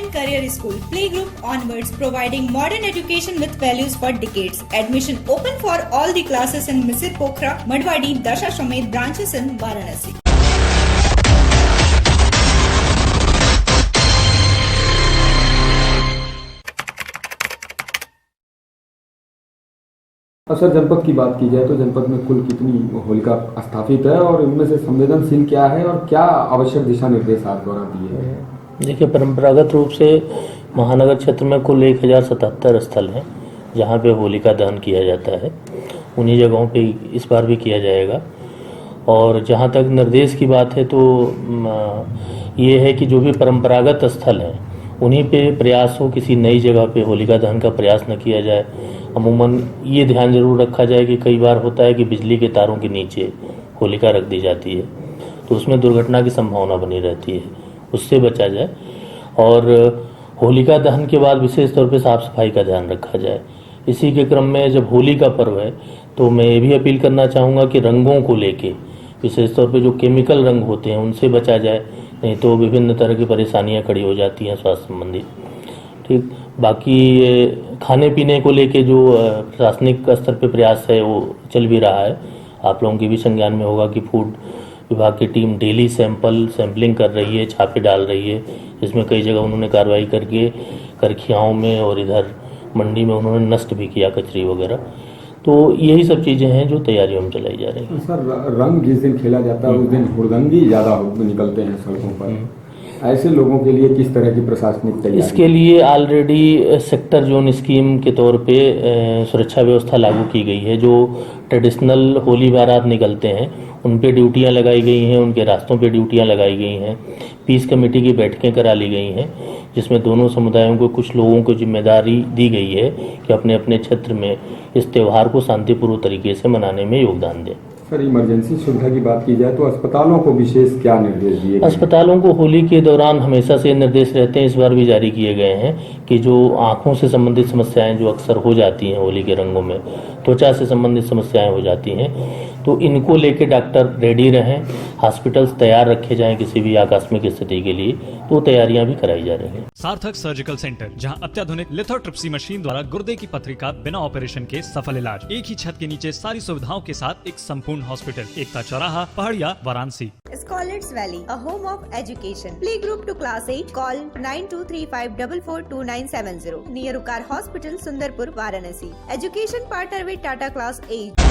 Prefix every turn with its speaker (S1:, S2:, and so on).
S1: and Career School, Playgroup onwards, providing modern education with values for decades. Admission open for all the classes in Misir Pokhara, Madwadi, Dasashwamed branches in Varanasi.
S2: Sir, जनपद की बात की जाए तो जनपद में कुल कितनी होलिका स्थापित है और इनमें से संवेदनशील क्या है और क्या आवश्यक दिशा निर्देश आप द्वारा दिए हैं?
S3: देखिए, परंपरागत रूप से महानगर क्षेत्र में कुल 1077 स्थल हैं जहां पे होलिका दहन किया जाता है। उन्हीं जगहों पे इस बार भी किया जाएगा। और जहां तक निर्देश की बात है तो ये है कि जो भी परंपरागत स्थल हैं उन्हीं पे प्रयास हो, किसी नई जगह पे होलिका दहन का प्रयास न किया जाए। अमूमन ये ध्यान जरूर रखा जाए कि कई बार होता है कि बिजली के तारों के नीचे होलिका रख दी जाती है तो उसमें दुर्घटना की संभावना बनी रहती है, उससे बचा जाए। और होलिका दहन के बाद विशेष तौर पे साफ सफाई का ध्यान रखा जाए। इसी के क्रम में जब होली का पर्व है तो मैं ये भी अपील करना चाहूँगा कि रंगों को लेके विशेष तौर पे जो केमिकल रंग होते हैं उनसे बचा जाए, नहीं तो विभिन्न तरह की परेशानियां खड़ी हो जाती हैं स्वास्थ्य संबंधी। ठीक, बाकी खाने पीने को लेके जो प्रशासनिक स्तर पे प्रयास है वो चल भी रहा है। आप लोगों के भी संज्ञान में होगा कि फूड विभाग की टीम डेली सैंपलिंग कर रही है, छापे डाल रही है। इसमें कई जगह उन्होंने कार्रवाई करके करखियाओं में और इधर मंडी में उन्होंने नष्ट भी किया कचरी वगैरह। तो यही सब चीजें हैं जो तैयारियों में चलाई जा रही है।
S2: सर, रंग जिस दिन खेला जाता है उस दिन हुड़दंगी ज्यादा निकलते हैं सड़कों पर, ऐसे लोगों के लिए किस तरह की प्रशासनिक तैयारी?
S3: इसके लिए ऑलरेडी सेक्टर जोन स्कीम के तौर पे सुरक्षा व्यवस्था लागू की गई है। जो ट्रेडिशनल होली बारात निकलते हैं उन पे ड्यूटियां लगाई गई हैं, उनके रास्तों पे ड्यूटियां लगाई गई हैं। पीस कमेटी की बैठकें करा ली गई हैं जिसमें दोनों समुदायों को कुछ लोगों को जिम्मेदारी दी गई है कि अपने अपने क्षेत्र में इस त्यौहार को शांतिपूर्ण तरीके से मनाने में योगदान दें।
S2: सर, इमरजेंसी सुविधा की बात की जाए तो अस्पतालों को विशेष क्या निर्देश दिए गए?
S3: अस्पतालों को होली के दौरान हमेशा से निर्देश रहते हैं, इस बार भी जारी किए गए हैं कि जो आंखों से संबंधित समस्याएं जो अक्सर हो जाती हैं होली के रंगों में, त्वचा से संबंधित समस्याएं हो जाती हैं, तो इनको लेके डॉक्टर रेडी रहें, हॉस्पिटल्स तैयार रखे जाएं किसी भी आकस्मिक स्थिति के लिए, तो तैयारियां भी कराई जा रही हैं।
S4: सार्थक सर्जिकल सेंटर, जहां अत्याधुनिक लिथोट्रिप्सी मशीन द्वारा गुर्दे की पथरी का बिना ऑपरेशन के सफल इलाज। एक ही छत के नीचे सारी सुविधाओं के साथ एक संपूर्ण हॉस्पिटल, एकता चौराहा, पहाड़िया, Varanasi.
S1: Scholars Valley, a home of education. Playgroup to class 8. Call 9235442970. Near Ukar Hospital, Sundarpur, Varanasi. Education partner with Tata Class 8.